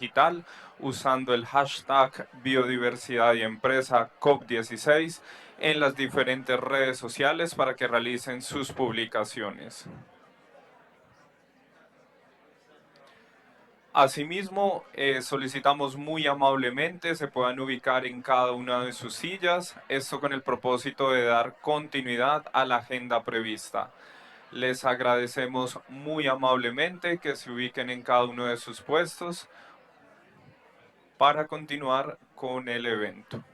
digital usando el hashtag biodiversidad y empresa COP16 en las diferentes redes sociales para que realicen sus publicaciones. Asimismo, solicitamos muy amablemente se puedan ubicar en cada una de sus sillas, esto con el propósito de dar continuidad a la agenda prevista. Les agradecemos muy amablemente que se ubiquen en cada uno de sus puestos para continuar con el evento.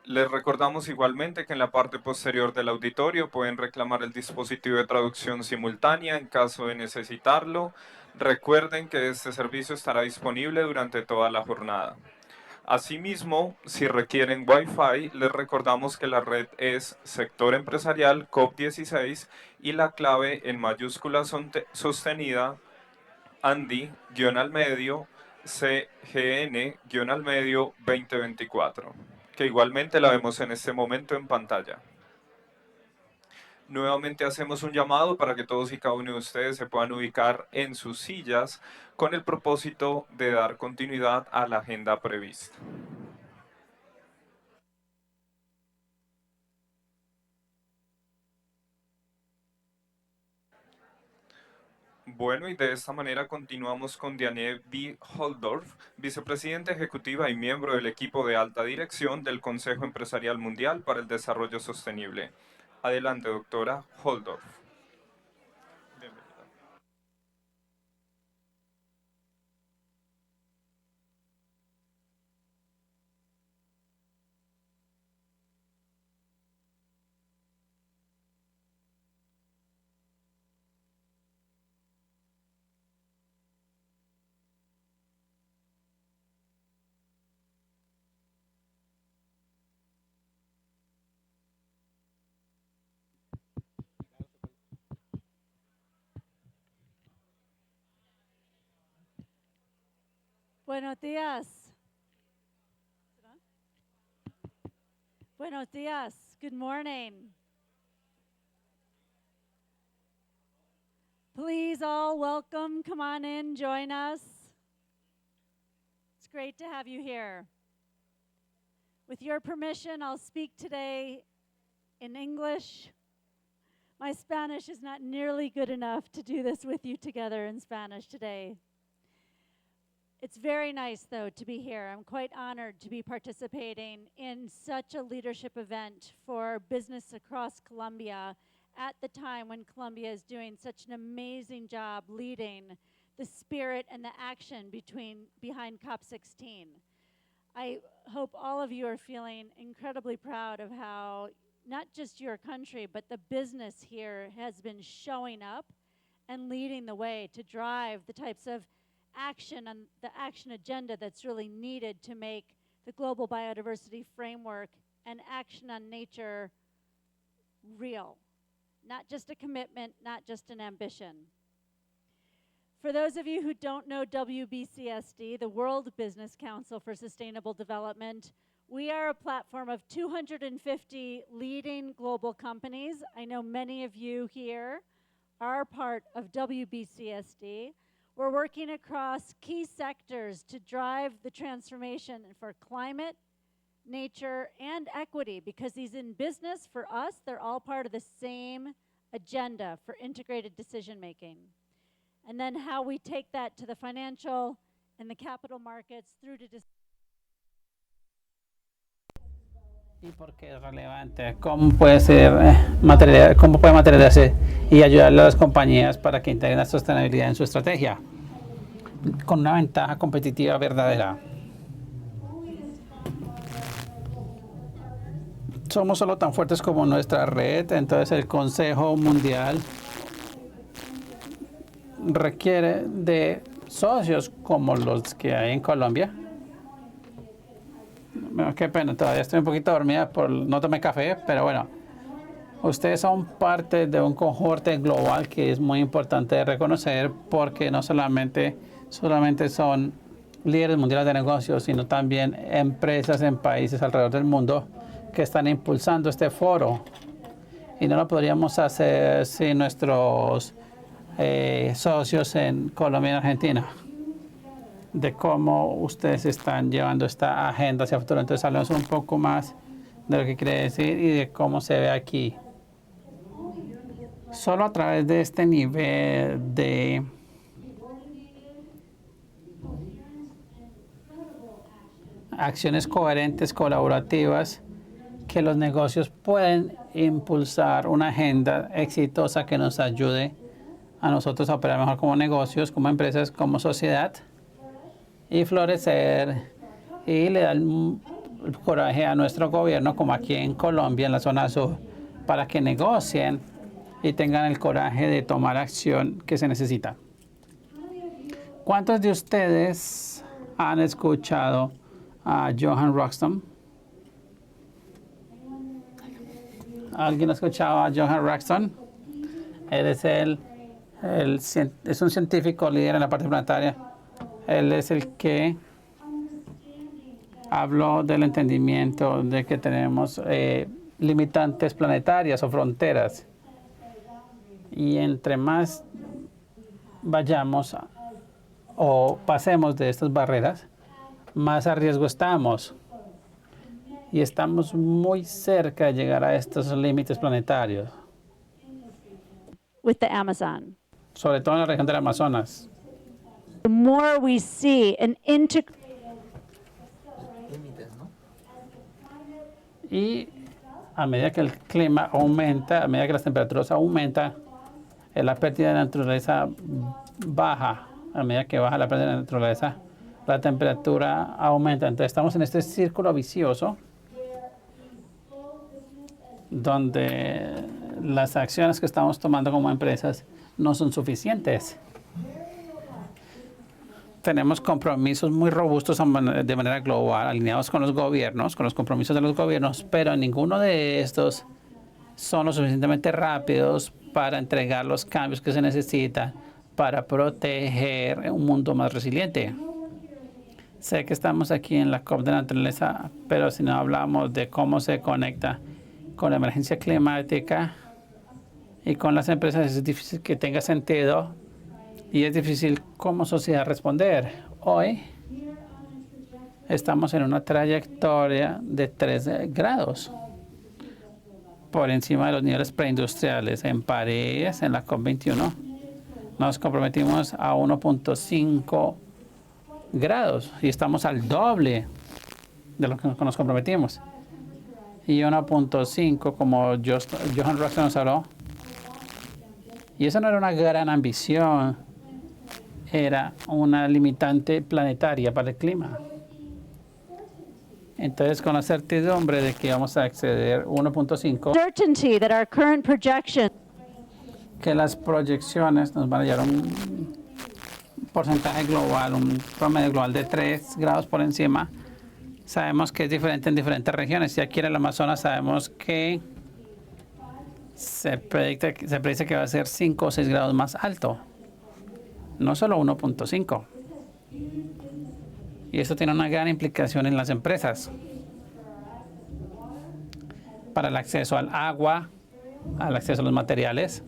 Les recordamos igualmente que en la parte posterior del auditorio pueden reclamar el dispositivo de traducción simultánea en caso de necesitarlo. Recuerden que este servicio estará disponible durante toda la jornada. Asimismo, si requieren Wi-Fi, les recordamos que la red es Sector Empresarial COP16 y la clave en mayúscula sostenida Andy-al-medio CGN-al-medio 2024, que igualmente la vemos en este momento en pantalla. Nuevamente hacemos un llamado para que todos y cada uno de ustedes se puedan ubicar en sus sillas con el propósito de dar continuidad a la agenda prevista. Bueno, y de esta manera continuamos con Diane B. Holdorf, vicepresidenta ejecutiva y miembro del equipo de alta dirección del Consejo Empresarial Mundial para el Desarrollo Sostenible. Adelante, doctora Holdorf. Buenos días. Buenos días. Good morning. Please all welcome. Come on in, join us. It's great to have you here. With your permission, I'll speak today in English. My Spanish is not nearly good enough to do this with you together in Spanish today. It's very nice, though, to be here. I'm quite honored to be participating in such a leadership event for business across Colombia at the time when Colombia is doing such an amazing job leading the spirit and the action behind COP16. I hope all of you are feeling incredibly proud of how not just your country, but the business here has been showing up and leading the way to drive the types of action and the action agenda that's really needed to make the global biodiversity framework and action on nature real. Not just a commitment, not just an ambition. For those of you who don't know WBCSD, the World Business Council for Sustainable Development, we are a platform of 250 leading global companies. I know many of you here are part of WBCSD. We're working across key sectors to drive the transformation for climate, nature, and equity, because these in business, for us, they're all part of the same agenda for integrated decision making. And then how we take that to the financial and the capital markets through to y porque es relevante, cómo puede materializarse y ayudarle a las compañías para que integren la sostenibilidad en su estrategia con una ventaja competitiva verdadera. Somos solo tan fuertes como nuestra red, entonces el Consejo Mundial requiere de socios como los que hay en Colombia. Bueno, qué pena, todavía estoy un poquito dormida, no tomé café, pero bueno, ustedes son parte de un cohorte global que es muy importante de reconocer, porque no solamente son líderes mundiales de negocios, sino también empresas en países alrededor del mundo que están impulsando este foro y no lo podríamos hacer sin nuestros socios en Colombia y Argentina, de cómo ustedes están llevando esta agenda hacia el futuro. Entonces hablamos un poco más de lo que quiere decir y de cómo se ve aquí. Solo a través de este nivel de acciones coherentes, colaborativas, que los negocios pueden impulsar una agenda exitosa que nos ayude a nosotros a operar mejor como negocios, como empresas, como sociedad y florecer, y le da el coraje a nuestro gobierno, como aquí en Colombia, en la zona sur, para que negocien y tengan el coraje de tomar acción que se necesita. ¿Cuántos de ustedes han escuchado a Johan Rockström? ¿Alguien ha escuchado a Johan Rockström? Él es es un científico líder en la parte planetaria. Él es el que habló del entendimiento de que tenemos limitantes planetarias o fronteras. Y entre más vayamos o pasemos de estas barreras, más a riesgo estamos. Y estamos muy cerca de llegar a estos límites planetarios, with the Amazon. sobre todo en la región del Amazonas. The more we see an Y a medida que el clima aumenta, a medida que las temperaturas aumentan, la pérdida de la naturaleza baja. A medida que baja la pérdida de la naturaleza, la temperatura aumenta. Entonces estamos en este círculo vicioso donde las acciones que estamos tomando como empresas no son suficientes. Tenemos compromisos muy robustos de manera global, alineados con los gobiernos, con los compromisos de los gobiernos, pero ninguno de estos son lo suficientemente rápidos para entregar los cambios que se necesitan para proteger un mundo más resiliente. Sé que estamos aquí en la COP de la naturaleza, pero si no hablamos de cómo se conecta con la emergencia climática y con las empresas, es difícil que tenga sentido y es difícil como sociedad responder. Hoy estamos en una trayectoria de 3 grados por encima de los niveles preindustriales. En París, en la COP21, nos comprometimos a 1.5 grados y estamos al doble de lo que nos comprometimos. Y 1.5, como Johan Rockström nos habló. Y eso no era una gran ambición, era una limitante planetaria para el clima. Entonces, con la certidumbre de que vamos a exceder 1.5, certainty that our current projection que las proyecciones nos van a llevar a un porcentaje global, un promedio global de 3 grados por encima. Sabemos que es diferente en diferentes regiones. Y aquí en el Amazonas sabemos que se predice que va a ser 5 o 6 grados más alto, no solo 1.5. Y eso tiene una gran implicación en las empresas para el acceso al agua, al acceso a los materiales,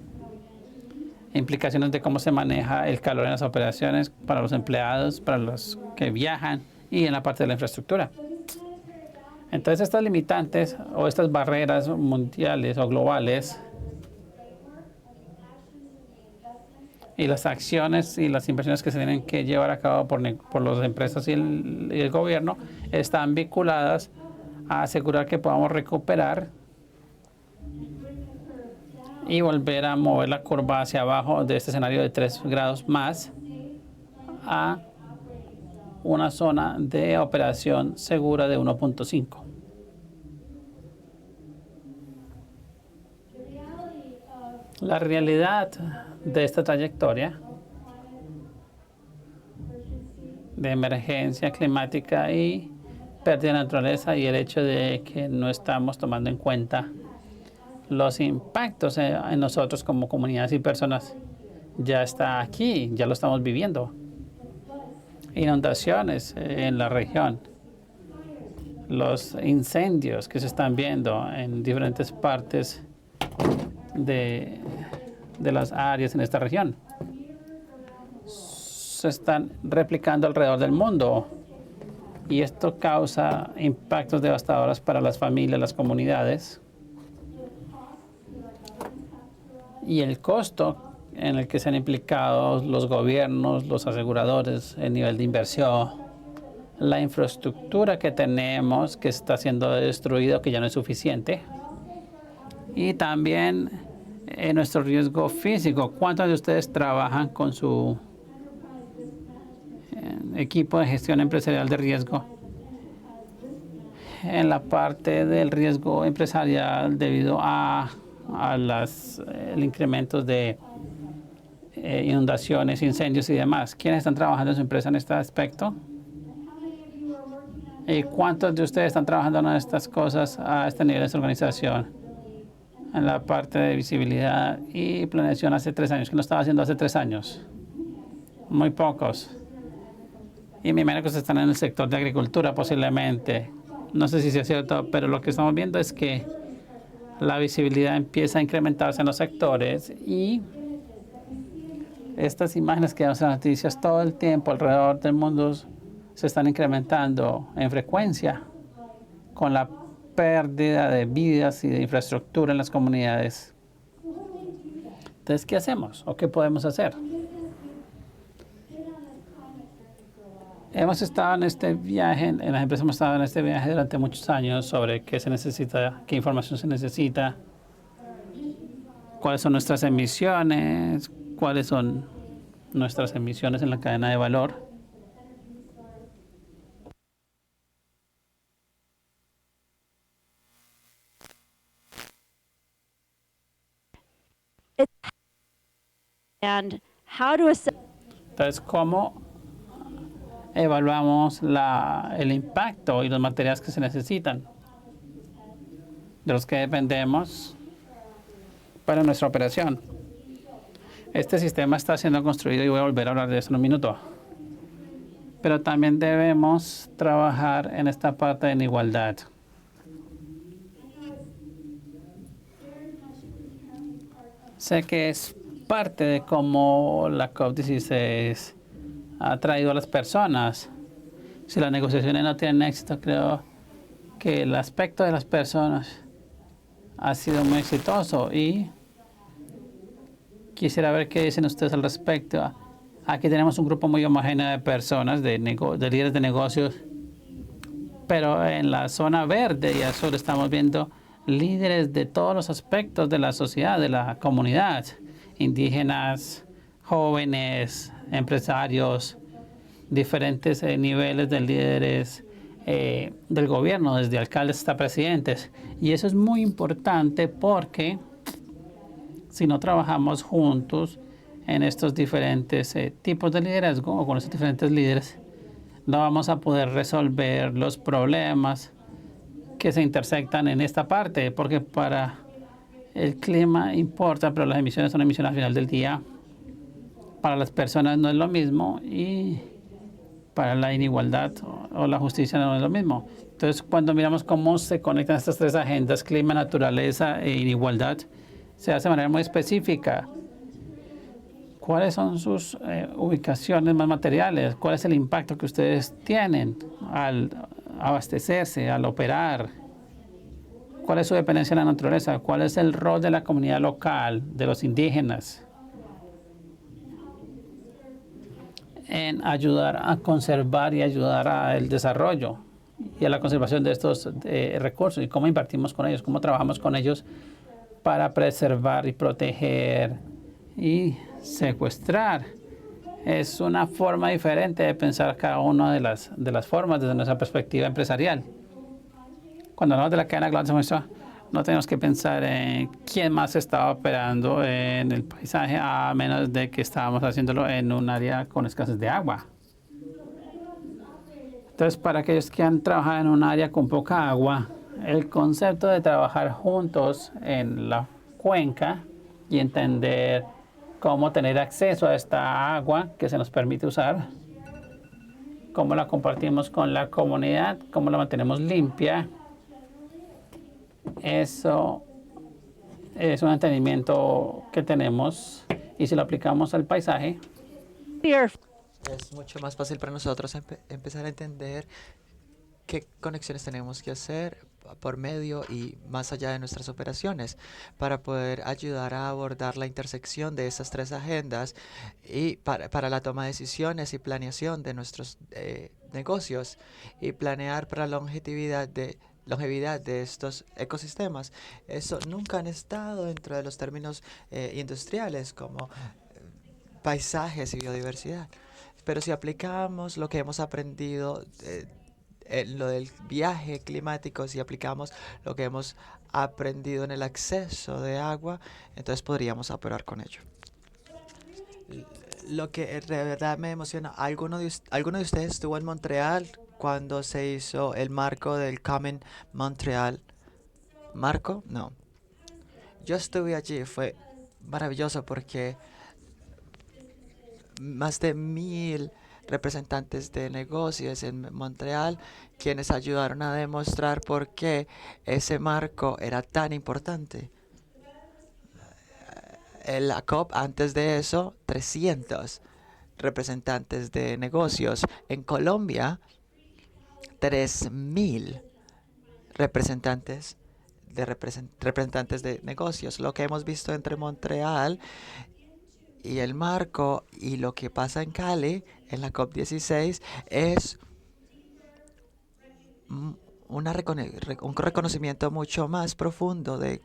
implicaciones de cómo se maneja el calor en las operaciones para los empleados, para los que viajan y en la parte de la infraestructura. Entonces, estas limitantes o estas barreras mundiales o globales y las acciones y las inversiones que se tienen que llevar a cabo por las empresas y el gobierno están vinculadas a asegurar que podamos recuperar y volver a mover la curva hacia abajo de este escenario de 3 grados más a una zona de operación segura de 1.5. La realidad de esta trayectoria de emergencia climática y pérdida de naturaleza y el hecho de que no estamos tomando en cuenta los impactos en nosotros como comunidades y personas ya está aquí, ya lo estamos viviendo. Inundaciones en la región, los incendios que se están viendo en diferentes partes de, de las áreas en esta región. Se están replicando alrededor del mundo y esto causa impactos devastadores para las familias, las comunidades. Y el costo en el que se han implicado los gobiernos, los aseguradores, el nivel de inversión, la infraestructura que tenemos que está siendo destruida, que ya no es suficiente, y también nuestro riesgo físico. ¿Cuántos de ustedes trabajan con su equipo de gestión empresarial de riesgo en la parte del riesgo empresarial debido a el incremento de inundaciones, incendios y demás? ¿Quiénes están trabajando en su empresa en este aspecto? ¿Y cuántos de ustedes están trabajando en estas cosas a este nivel de su organización? En la parte de visibilidad y planeación hace 3 años. ¿Qué no estaba haciendo hace 3 años? Muy pocos. Y me imagino que ustedes están en el sector de agricultura posiblemente. No sé si sea cierto, pero lo que estamos viendo es que la visibilidad empieza a incrementarse en los sectores y estas imágenes que vemos en las noticias todo el tiempo alrededor del mundo se están incrementando en frecuencia con la pérdida de vidas y de infraestructura en las comunidades. Entonces, ¿qué hacemos o qué podemos hacer? Hemos estado en este viaje, en las empresas hemos estado en este viaje durante muchos años sobre qué se necesita, qué información se necesita, cuáles son nuestras emisiones, cuáles son nuestras emisiones en la cadena de valor. And how to assess Entonces, ¿cómo evaluamos el impacto y los materiales que se necesitan, de los que dependemos para nuestra operación? Este sistema está siendo construido y voy a volver a hablar de eso en un minuto. Pero también debemos trabajar en esta parte de igualdad. Sé que es parte de cómo la COP16 ha traído a las personas. Si las negociaciones no tienen éxito, creo que el aspecto de las personas ha sido muy exitoso y quisiera ver qué dicen ustedes al respecto. Aquí tenemos un grupo muy homogéneo de personas, de líderes de negocios, pero en la zona verde y azul estamos viendo líderes de todos los aspectos de la sociedad, de la comunidad, indígenas, jóvenes, empresarios, diferentes niveles de líderes del gobierno, desde alcaldes hasta presidentes. Y eso es muy importante porque si no trabajamos juntos en estos diferentes tipos de liderazgo o con estos diferentes líderes, no vamos a poder resolver los problemas que se intersectan en esta parte, porque para el clima importa, pero las emisiones son emisiones al final del día. Para las personas no es lo mismo y para la inigualdad o la justicia no es lo mismo. Entonces, cuando miramos cómo se conectan estas 3 agendas, clima, naturaleza e inigualdad, se hace de manera muy específica. ¿Cuáles son sus ubicaciones más materiales? ¿Cuál es el impacto que ustedes tienen al abastecerse, al operar? ¿Cuál es su dependencia de la naturaleza? ¿Cuál es el rol de la comunidad local, de los indígenas, en ayudar a conservar y ayudar al desarrollo y a la conservación de estos recursos? ¿Y cómo invertimos con ellos? ¿Cómo trabajamos con ellos para preservar y proteger y secuestrar? Es una forma diferente de pensar cada una de las formas desde nuestra perspectiva empresarial. Cuando hablamos de la cadena global de suministro, no tenemos que pensar en quién más está operando en el paisaje, a menos de que estábamos haciéndolo en un área con escasez de agua. Entonces, para aquellos que han trabajado en un área con poca agua, el concepto de trabajar juntos en la cuenca y entender cómo tener acceso a esta agua que se nos permite usar, cómo la compartimos con la comunidad, cómo la mantenemos limpia, eso es un entendimiento que tenemos y si lo aplicamos al paisaje, clear Es mucho más fácil para nosotros empezar a entender qué conexiones tenemos que hacer por medio y más allá de nuestras operaciones para poder ayudar a abordar la intersección de estas tres agendas y para la toma de decisiones y planeación de nuestros negocios y planear para la longevidad de estos ecosistemas. Eso nunca han estado dentro de los términos industriales como paisajes y biodiversidad. Pero si aplicamos lo que hemos aprendido en lo del viaje climático, si aplicamos lo que hemos aprendido en el acceso de agua, entonces podríamos operar con ello. Lo que de verdad me emociona, ¿alguno de ustedes estuvo en Montreal cuando se hizo el marco del Common Montreal? ¿Marco? No. Yo estuve allí, fue maravilloso porque más de 1000 representantes de negocios en Montreal, quienes ayudaron a demostrar por qué ese marco era tan importante. En la COP, antes de eso, 300 representantes de negocios. En Colombia, 3000 representantes representantes de negocios. Lo que hemos visto entre Montreal y el marco y lo que pasa en Cali en la COP16 es un reconocimiento mucho más profundo de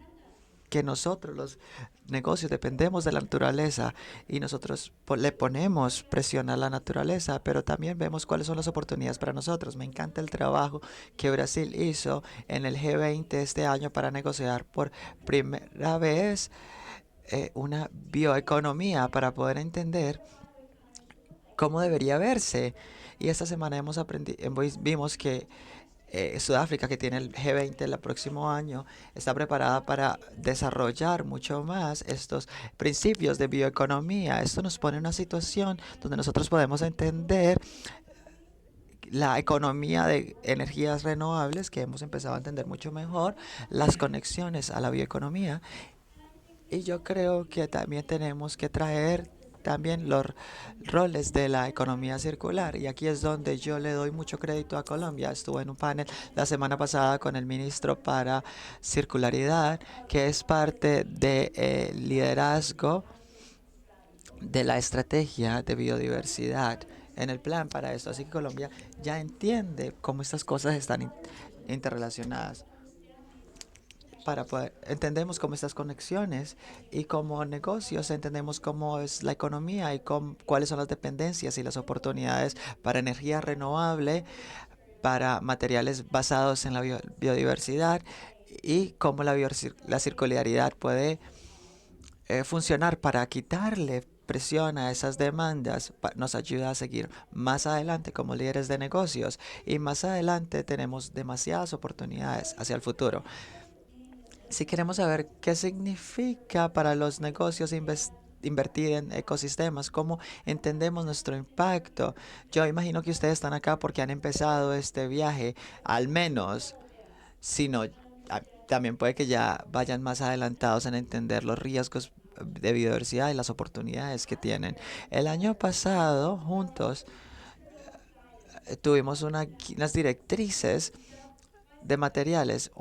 que nosotros los negocios dependemos de la naturaleza y nosotros le ponemos presión a la naturaleza, pero también vemos cuáles son las oportunidades para nosotros. Me encanta el trabajo que Brasil hizo en el G20 este año para negociar por primera vez una bioeconomía para poder entender cómo debería verse. Y esta semana vimos que Sudáfrica, que tiene el G20 el próximo año, está preparada para desarrollar mucho más estos principios de bioeconomía. Esto nos pone en una situación donde nosotros podemos entender la economía de energías renovables, que hemos empezado a entender mucho mejor, las conexiones a la bioeconomía. Y yo creo que también tenemos que traer también los roles de la economía circular. Y aquí es donde yo le doy mucho crédito a Colombia. Estuve en un panel la semana pasada con el ministro para circularidad, que es parte del liderazgo de la estrategia de biodiversidad en el plan para esto. Así que Colombia ya entiende cómo estas cosas están interrelacionadas. Entendemos cómo estas conexiones y como negocios entendemos cómo es la economía y cuáles son las dependencias y las oportunidades para energía renovable, para materiales basados en la biodiversidad y cómo la circularidad puede funcionar para quitarle presión a esas demandas, nos ayuda a seguir más adelante como líderes de negocios y más adelante tenemos demasiadas oportunidades hacia el futuro. Si queremos saber qué significa para los negocios invertir en ecosistemas, cómo entendemos nuestro impacto, yo imagino que ustedes están acá porque han empezado este viaje, al menos, si no, también puede que ya vayan más adelantados en entender los riesgos de biodiversidad y las oportunidades que tienen. El año pasado, juntos, tuvimos unas directrices de materiales.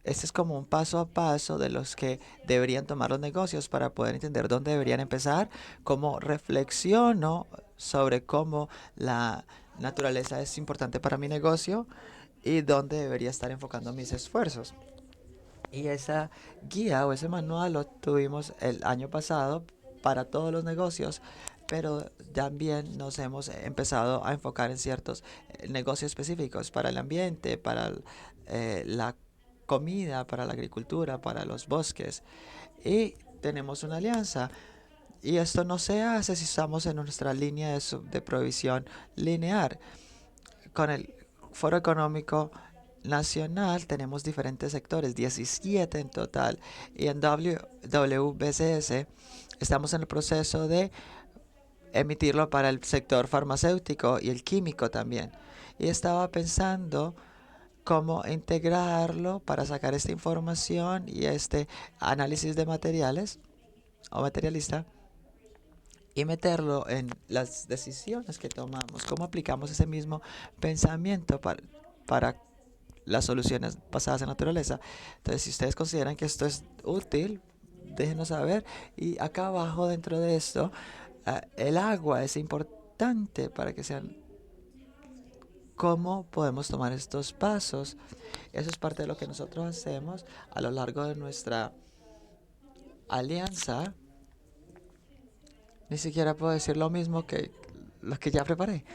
Este es como un paso a paso de los que deberían tomar los negocios para poder entender dónde deberían empezar, cómo reflexiono sobre cómo la naturaleza es importante para mi negocio y dónde debería estar enfocando mis esfuerzos. Y esa guía o ese manual lo tuvimos el año pasado para todos los negocios, pero también nos hemos empezado a enfocar en ciertos negocios específicos para el ambiente, para la comida, para la agricultura, para los bosques. Y tenemos una alianza. Y esto no se hace si estamos en nuestra línea de provisión lineal. Con el Foro Económico Nacional tenemos diferentes sectores, 17 en total. Y en WBCS estamos en el proceso de emitirlo para el sector farmacéutico y el químico también. Y estaba pensando cómo integrarlo para sacar esta información y este análisis de materiales o materialista y meterlo en las decisiones que tomamos, cómo aplicamos ese mismo pensamiento para las soluciones basadas en naturaleza. Entonces, si ustedes consideran que esto es útil, déjenos saber. Y acá abajo, dentro de esto, el agua es importante para que sean. ¿Cómo podemos tomar estos pasos? Eso es parte de lo que nosotros hacemos a lo largo de nuestra alianza. Ni siquiera puedo decir lo mismo que lo que ya preparé.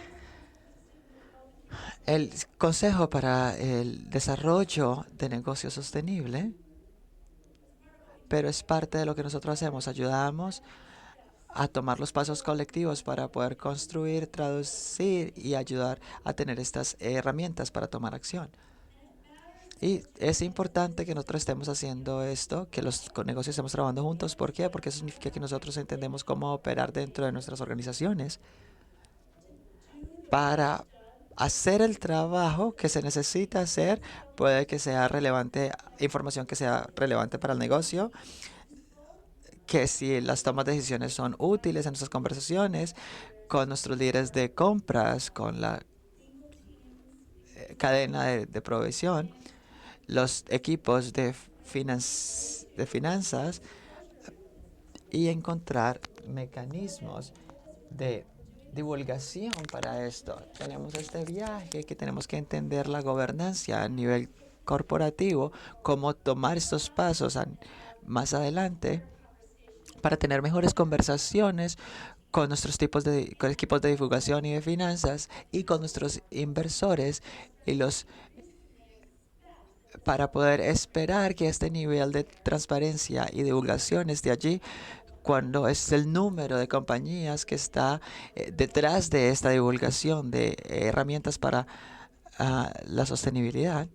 El Consejo para el Desarrollo de Negocio Sostenible, pero es parte de lo que nosotros hacemos. Ayudamos a tomar los pasos colectivos para poder construir, traducir y ayudar a tener estas herramientas para tomar acción. Y es importante que nosotros estemos haciendo esto, que los negocios estemos trabajando juntos. ¿Por qué? Porque eso significa que nosotros entendemos cómo operar dentro de nuestras organizaciones para hacer el trabajo que se necesita hacer. Puede que sea relevante, información que sea relevante para el negocio, que si las tomas de decisiones son útiles en nuestras conversaciones con nuestros líderes de compras, con la cadena de provisión, los equipos de finanzas y encontrar mecanismos de divulgación para esto. Tenemos este viaje que tenemos que entender la gobernanza a nivel corporativo, cómo tomar estos pasos más adelante para tener mejores conversaciones con nuestros con equipos de divulgación y de finanzas y con nuestros inversores y para poder esperar que este nivel de transparencia y divulgación esté allí cuando es el número de compañías que está detrás de esta divulgación de herramientas para la sostenibilidad.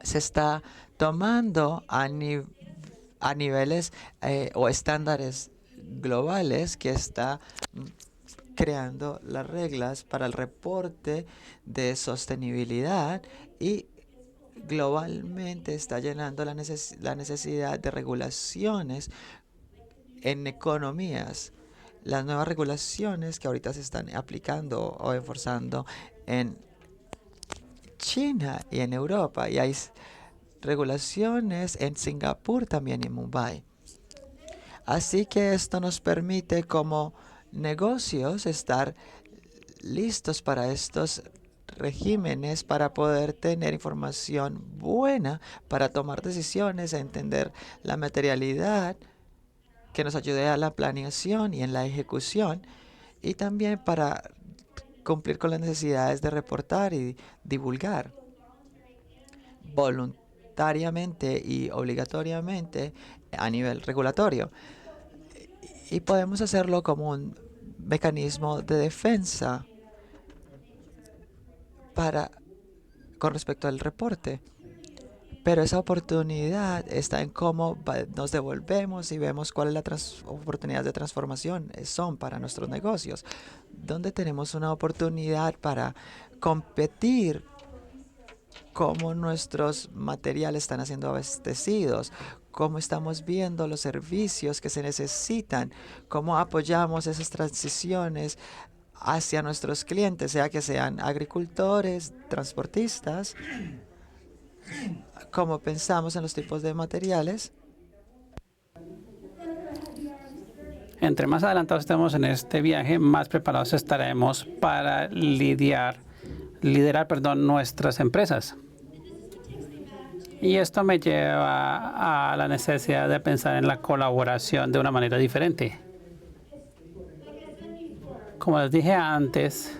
Se está tomando a niveles o estándares globales que está creando las reglas para el reporte de sostenibilidad y globalmente está llenando la necesidad de regulaciones en economías. Las nuevas regulaciones que ahorita se están aplicando o enforzando en China y en Europa, y hay regulaciones en Singapur también y Mumbai. Así que esto nos permite como negocios estar listos para estos regímenes, para poder tener información buena, para tomar decisiones, entender la materialidad que nos ayude a la planeación y en la ejecución, y también para cumplir con las necesidades de reportar y divulgar voluntariamente y obligatoriamente a nivel regulatorio. Y podemos hacerlo como un mecanismo de defensa con respecto al reporte. Pero esa oportunidad está en cómo nos devolvemos y vemos cuáles las oportunidades de transformación son para nuestros negocios. Donde tenemos una oportunidad para competir, cómo nuestros materiales están siendo abastecidos, cómo estamos viendo los servicios que se necesitan, cómo apoyamos esas transiciones hacia nuestros clientes, sea que sean agricultores, transportistas, cómo pensamos en los tipos de materiales. Entre más adelantados estemos en este viaje, más preparados estaremos para liderar nuestras empresas. Y esto me lleva a la necesidad de pensar en la colaboración de una manera diferente. Como les dije antes,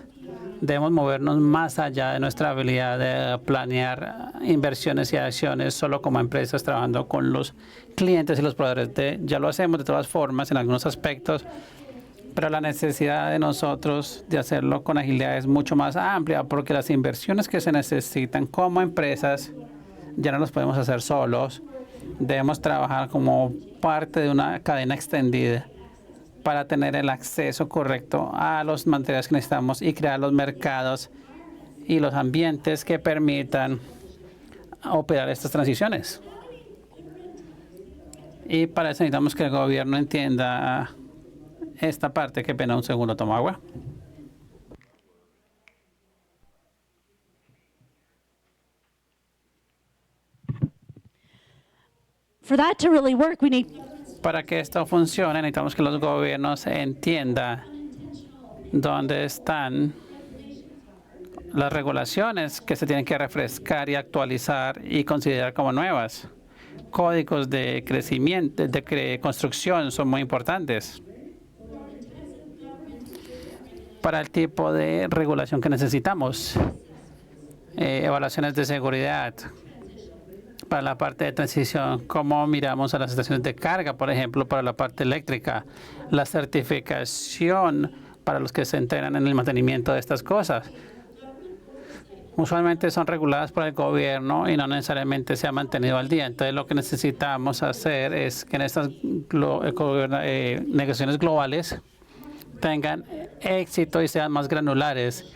debemos movernos más allá de nuestra habilidad de planear inversiones y acciones solo como empresas trabajando con los clientes y los proveedores. Ya lo hacemos de todas formas en algunos aspectos, pero la necesidad de nosotros de hacerlo con agilidad es mucho más amplia porque las inversiones que se necesitan como empresas ya no las podemos hacer solos. Debemos trabajar como parte de una cadena extendida para tener el acceso correcto a los materiales que necesitamos y crear los mercados y los ambientes que permitan operar estas transiciones. Y para eso necesitamos que el gobierno entienda esta parte. Qué pena, un segundo, tomo agua. For that to really work, we need Para que esto funcione, necesitamos que los gobiernos entiendan dónde están las regulaciones que se tienen que refrescar y actualizar y considerar como nuevas. Códigos de crecimiento, de construcción son muy importantes para el tipo de regulación que necesitamos. Evaluaciones de seguridad para la parte de transición, cómo miramos a las estaciones de carga, por ejemplo, para la parte eléctrica, la certificación para los que se entrenan en el mantenimiento de estas cosas. Usualmente son reguladas por el gobierno y no necesariamente se ha mantenido al día. Entonces, lo que necesitamos hacer es que en estas negociaciones globales tengan éxito y sean más granulares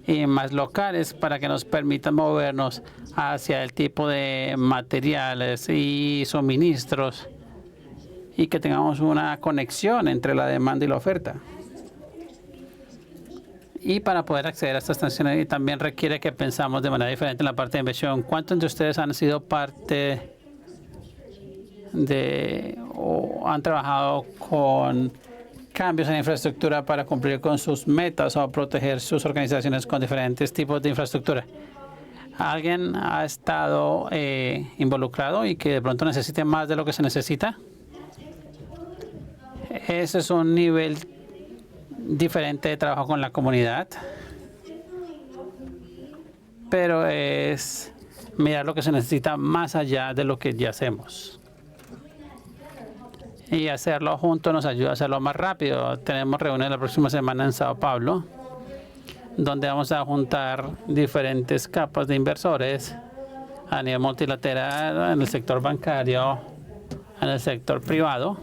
y más locales para que nos permitan movernos hacia el tipo de materiales y suministros y que tengamos una conexión entre la demanda y la oferta. Y para poder acceder a estas transiciones también requiere que pensamos de manera diferente en la parte de inversión. ¿Cuántos de ustedes han sido parte de o han trabajado con cambios en infraestructura para cumplir con sus metas o proteger sus organizaciones con diferentes tipos de infraestructura? ¿Alguien ha estado involucrado y que de pronto necesite más de lo que se necesita? Ese es un nivel diferente de trabajo con la comunidad, pero es mirar lo que se necesita más allá de lo que ya hacemos. Y hacerlo juntos nos ayuda a hacerlo más rápido. Tenemos reuniones la próxima semana en Sao Paulo, donde vamos a juntar diferentes capas de inversores a nivel multilateral, en el sector bancario, en el sector privado,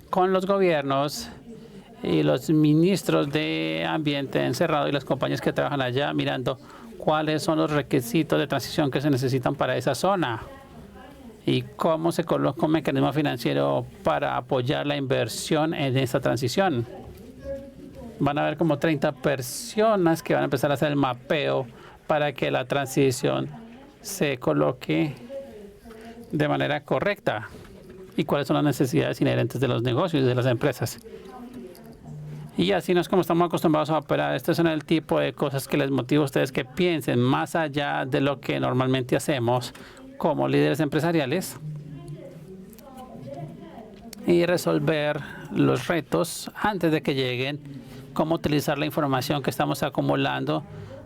con los gobiernos y los ministros de ambiente encerrado y las compañías que trabajan allá, mirando cuáles son los requisitos de transición que se necesitan para esa zona y cómo se coloca un mecanismo financiero para apoyar la inversión en esta transición. Van a haber como 30 personas que van a empezar a hacer el mapeo para que la transición se coloque de manera correcta y cuáles son las necesidades inherentes de los negocios y de las empresas. Y así no es como estamos acostumbrados a operar. Este son el tipo de cosas que les motiva a ustedes que piensen más allá de lo que normalmente hacemos como líderes empresariales y resolver los retos antes de que lleguen, cómo utilizar la información que estamos acumulando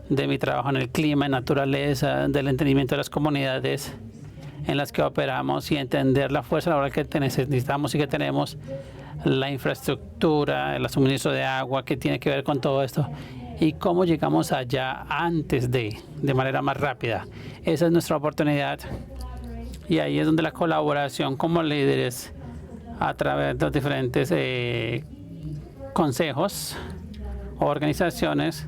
de mi trabajo en el clima, en naturaleza, del entendimiento de las comunidades en las que operamos y entender la fuerza laboral que necesitamos y que tenemos, la infraestructura, el suministro de agua que tiene que ver con todo esto y cómo llegamos allá antes de manera más rápida. Esa es nuestra oportunidad y ahí es donde la colaboración como líderes a través de los diferentes consejos o organizaciones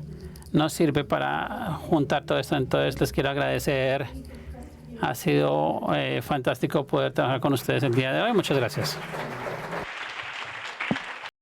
nos sirve para juntar todo esto. Entonces les quiero agradecer. Ha sido fantástico poder trabajar con ustedes el día de hoy. Muchas gracias.